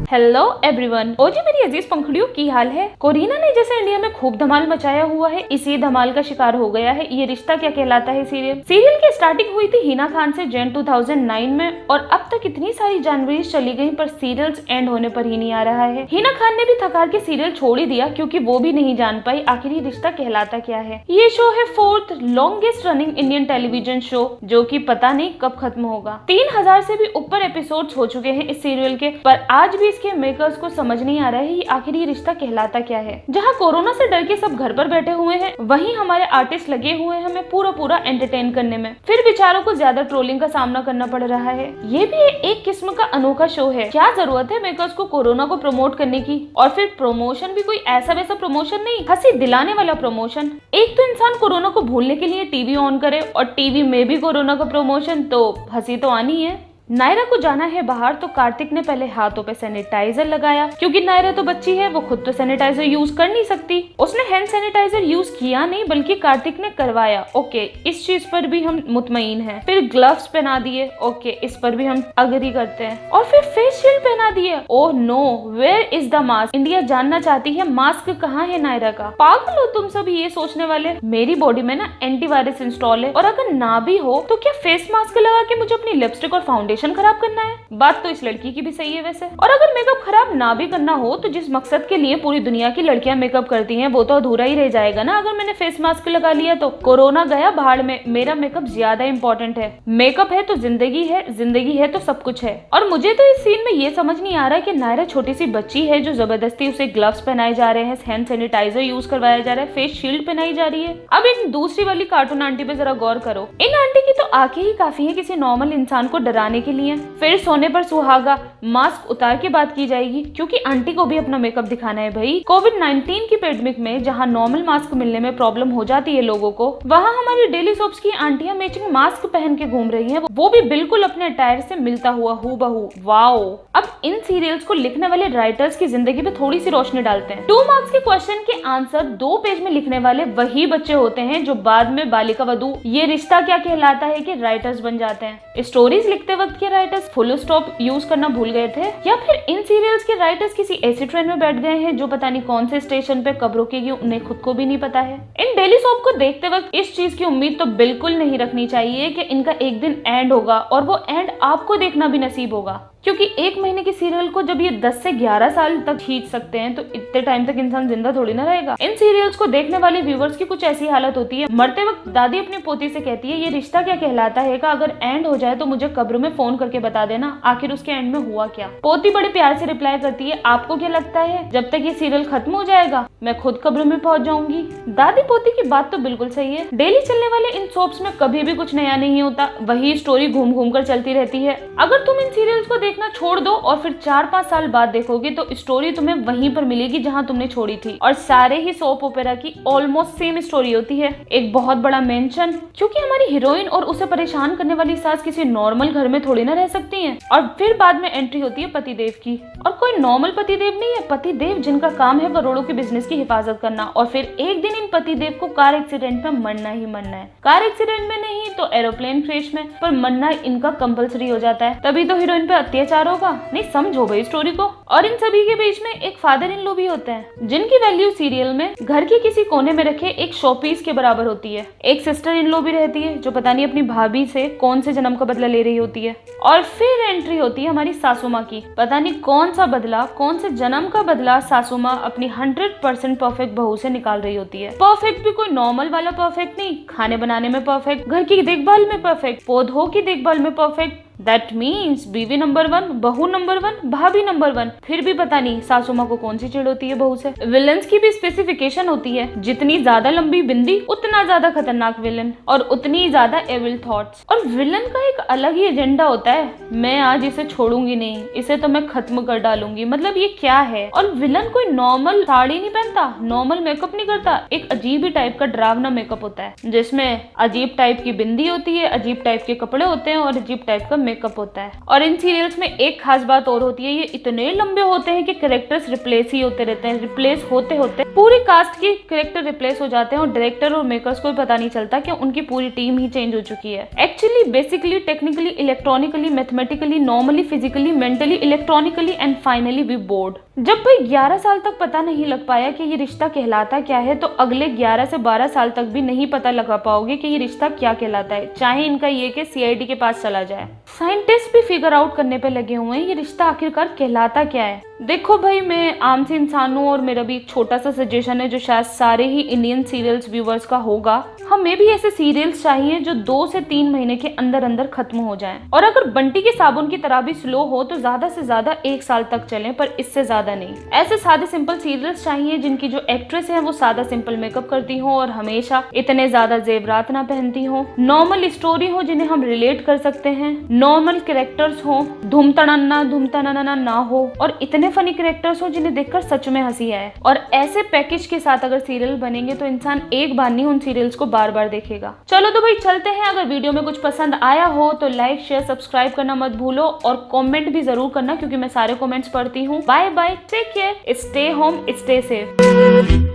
Hello everyone. ओ जी मेरी अजीज पंखुड़ियों, की हाल है। कोरिना ने जैसे इंडिया में खूब धमाल मचाया हुआ है, इसी धमाल का शिकार हो गया है ये रिश्ता क्या कहलाता है सीरियल की स्टार्टिंग हुई थी हिना खान से जैन 2009 में, और अब तक इतनी सारी जानवरी चली गई पर सीरियल्स एंड होने पर ही नहीं आ रहा है। हिना खान ने भी थकार के सीरियल छोड़ ही दिया क्योंकि वो भी नहीं जान पाई आखिर ये रिश्ता कहलाता क्या है। ये शो है 4th longest running Indian television show, जो कि पता नहीं कब खत्म होगा। 3000 से भी ऊपर एपिसोड्स हो चुके हैं इस सीरियल के, पर आज भी इसके मेकर्स को समझ नहीं आ रहा है आखिर ये रिश्ता कहलाता क्या है। जहाँ कोरोना से डर के सब घर पर बैठे हुए हैं, वहीं हमारे आर्टिस्ट लगे हुए हैं हमें पूरा एंटरटेन करने में, फिर बेचारों को ज्यादा ट्रोलिंग का सामना करना पड़ रहा है। ये भी एक किस्म का अनोखा शो है। क्या जरूरत है मेकर्स को कोरोना को प्रमोट करने की, और फिर प्रमोशन भी कोई ऐसा वैसा प्रमोशन नहीं, हंसी दिलाने वाला प्रमोशन। एक तो इंसान कोरोना को भूलने के लिए टीवी ऑन करे, और टीवी में भी कोरोना का प्रमोशन, तो हंसी तो आनी है। नायरा को जाना है बाहर तो कार्तिक ने पहले हाथों पे सैनिटाइजर लगाया, क्योंकि नायरा तो बच्ची है, वो खुद तो सैनिटाइजर यूज कर नहीं सकती। उसने हैंड सैनिटाइजर यूज किया नहीं बल्कि कार्तिक ने करवाया। ओके, इस चीज पर भी हम मुतमईन हैं। फिर ग्लव्स पहना दिए, ओके इस पर भी हम अग्री करते हैं। और फिर फेस शील्ड पहना दिए। Oh no, where is the mask? India जानना चाहती है मास्क कहाँ है नायरा का। पागल हो तुम सब ये सोचने वाले। मेरी बॉडी में ना एंटीवायरस इंस्टॉल है, और अगर ना भी हो तो क्या फेस मास्क लगा के मुझे अपनी लिपस्टिक और फाउंडेशन खराब करना है? बात तो इस लड़की की भी सही है वैसे। और अगर मेकअप खराब ना भी करना हो तो जिस मकसद के लिए पूरी दुनिया की लड़कियां मेकअप करती हैं वो तो अधूरा ही रह जाएगा ना। अगर मैंने फेस मास्क लगा लिया तो कोरोना गया भाड़ में, मेरा मेकअप ज्यादा इंपॉर्टेंट है। मेकअप है तो जिंदगी है, जिंदगी है तो सब कुछ है। और मुझे तो इस सीन में ये समझ नहीं आ रहा है कि नायरा छोटी सी बच्ची है जो जबरदस्ती उसे ग्लव्स पहनाए जा रहे हैं, हैंड सैनिटाइजर यूज करवाया जा रहा है, फेस शील्ड पहनाई जा रही है। अब इन दूसरी वाली कार्टून आंटी पे जरा गौर करो। इन आंटी की तो आंखें ही काफी है किसी नॉर्मल इंसान को डराने के लिए। फिर सोने पर सुहागा, मास्क उतार के बात की जाएगी क्योंकि आंटी को भी अपना मेकअप दिखाना है भाई। कोविड-19 की पैंडेमिक में जहां नॉर्मल मास्क मिलने में प्रॉब्लम हो जाती है लोगों को, वहां हमारी डेली सोप्स की आंटियां मैचिंग मास्क पहन के घूम रही हैं, वो भी बिल्कुल अपने अटायर से मिलता हुआ हूबहू। वाओ। अब इन सीरियल्स को लिखने वाले राइटर्स की जिंदगी पे थोड़ी सी रोशनी डालते हैं। 2 मार्क्स के क्वेश्चन के आंसर 2 पेज में लिखने वाले वही बच्चे होते हैं जो बाद में बालिका वधू, ये रिश्ता क्या कहलाता है कि राइटर्स बन जाते हैं। स्टोरीज लिखते वक्त के राइटर्स फुल स्टॉप यूज करना भूल गए थे, या फिर इन सीरियल्स के राइटर्स किसी ऐसी ट्रेन में बैठ गए हैं जो पता नहीं कौन से स्टेशन पे कब रुकेगी उन्हें खुद को भी नहीं पता है। इन डेली सोप को देखते वक्त इस चीज की उम्मीद तो बिल्कुल नहीं रखनी चाहिए कि इनका एक दिन एंड होगा, और वो एंड आपको देखना भी नसीब होगा, क्योंकि 1 महीने की सीरियल को जब ये 10 से 11 साल तक खींच सकते हैं तो इतने टाइम तक इंसान जिंदा थोड़ी ना रहेगा। इन सीरियल्स को देखने वाले व्यूवर्स की कुछ ऐसी हालत होती है, मरते वक्त दादी अपनी पोती से कहती है ये रिश्ता क्या कहलाता है का अगर एंड हो जाए तो मुझे कब्र में फोन करके बता देना आखिर उसके एंड में हुआ क्या। पोती बड़े प्यार से रिप्लाई करती है आपको क्या लगता है जब तक ये सीरियल खत्म हो जाएगा मैं खुद कब्र में पहुंच जाऊंगी। दादी पोती की बात तो बिल्कुल सही है। डेली चलने वाले इन सोप्स में कभी भी कुछ नया नहीं होता, वही स्टोरी घूम घूम कर चलती रहती है। अगर तुम इन सीरियल्स को देखना छोड़ दो और फिर 4-5 साल बाद देखोगे तो स्टोरी तुम्हें वहीं पर मिलेगी जहां तुमने छोड़ी थी, और सारे ही सोप ओपेरा की ऑलमोस्ट सेम स्टोरी होती है। एक बहुत बड़ा मेंशन, क्योंकि हमारी हीरोइन और उसे परेशान करने वाली सास किसी नॉर्मल घर में थोड़ी ना रह सकती हैं। और फिर बाद में एंट्री होती है पतिदेव की, और कोई नॉर्मल पतिदेव नहीं है, पतिदेव जिनका काम है करोड़ों के बिजनेस की हिफाजत करना। और फिर एक दिन इन पतिदेव को कार एक्सीडेंट में मरना ही मरना है। कार एक्सीडेंट में नहीं तो एरोप्लेन क्रैश में, पर मरना इनका कंपलसरी हो जाता है, तभी तो हीरोइन पे अत्याचार होगा। नहीं समझो भाई स्टोरी को। और इन सभी के बीच में एक फादर इन लॉ भी होते हैं जिनकी वैल्यू सीरियल में घर के किसी कोने में रखे एक शोपीस के बराबर होती है। एक सिस्टर इन लॉ भी रहती है जो पता नहीं अपनी भाभी से कौन से जन्म का बदला ले रही होती है। और फिर एंट्री होती है हमारी सासू माँ की, पता नहीं कौन सा बदला, कौन से जन्म का बदला सासू माँ अपनी 100% परफेक्ट बहू से निकाल रही होती है। परफेक्ट भी कोई नॉर्मल वाला परफेक्ट नहीं, खाने बनाने में परफेक्ट, घर की देखभाल में परफेक्ट, पौधों की देखभाल में परफेक्ट। दैट मीन्स बीवी नंबर 1, बहू नंबर 1, भाभी नंबर 1। फिर भी पता नहीं सासू माँ को कौन सी चिढ़ होती है बहू से। विलन्स की भी स्पेसिफिकेशन होती है, जितनी ज्यादा लंबी बिंदी उतना ज्यादा खतरनाक विलन, और उतनी ज्यादा एविल थॉट्स। और विलन का एक अलग ही एजेंडा होता है, मैं आज इसे छोड़ूंगी नहीं, इसे तो मैं खत्म कर डालूंगी। मतलब ये क्या है। और विलन कोई नॉर्मल साड़ी नहीं पहनता, नॉर्मल मेकअप नहीं करता, एक अजीब ही टाइप का डरावना मेकअप होता है जिसमें अजीब टाइप की बिंदी होती है, अजीब टाइप के कपड़े होते हैं और अजीब टाइप का मेकअप होता है। और इन सीरियल्स में एक खास बात और होती है, ये इतने लंबे होते हैं कि कैरेक्टर्स रिप्लेस ही होते रहते हैं। रिप्लेस होते होते पूरी कास्ट की कैरेक्टर रिप्लेस हो जाते हैं और डायरेक्टर और मेकर्स को भी पता नहीं चलता कि उनकी पूरी टीम ही चेंज हो चुकी है। Actually, basically, technically, electronically, mathematically, normally, physically, mentally, electronically and finally we board. जब भाई 11 साल तक पता नहीं लग पाया कि ये रिश्ता कहलाता क्या है, तो अगले 11 से 12 साल तक भी नहीं पता लगा पाओगे कि ये रिश्ता क्या कहलाता है, चाहे इनका ये कि सीआईडी के पास चला जाए। साइंटिस्ट भी फिगर आउट करने पे लगे हुए हैं ये रिश्ता आखिरकार कहलाता क्या है। देखो भाई, मैं आम से इंसान हूँ और मेरा भी एक छोटा सा सजेशन है जो शायद सारे ही इंडियन सीरियल्स व्यूवर्स का होगा। हमें भी ऐसे सीरियल्स चाहिए जो 2 से 3 महीने के अंदर अंदर खत्म हो जाएं। और अगर बंटी के साबुन की तरह भी स्लो हो तो ज्यादा से ज्यादा 1 साल तक चलें, पर इससे ज्यादा नहीं। ऐसे सादे सिंपल सीरियल्स चाहिए जिनकी जो एक्ट्रेस है वो सादा सिंपल मेकअप करती हो और हमेशा इतने ज्यादा जेवरात ना पहनती हो। नॉर्मल स्टोरी हो जिन्हें हम रिलेट कर सकते हैं। नॉर्मल कैरेक्टर्स हो, धूम तड़न्ना ना हो, और इतने फनी कैरेक्टर्स हो जिन्हें देखकर सच में हंसी आए। और ऐसे पैकेज के साथ अगर सीरियल बनेंगे तो इंसान एक बार नहीं उन सीरियल्स को बार बार देखेगा। चलो तो भाई चलते हैं। अगर वीडियो में कुछ पसंद आया हो तो लाइक, शेयर, सब्सक्राइब करना मत भूलो और कमेंट भी जरूर करना क्योंकि मैं सारे कमेंट्स पढ़ती हूँ। Bye bye, take care, stay home, stay safe.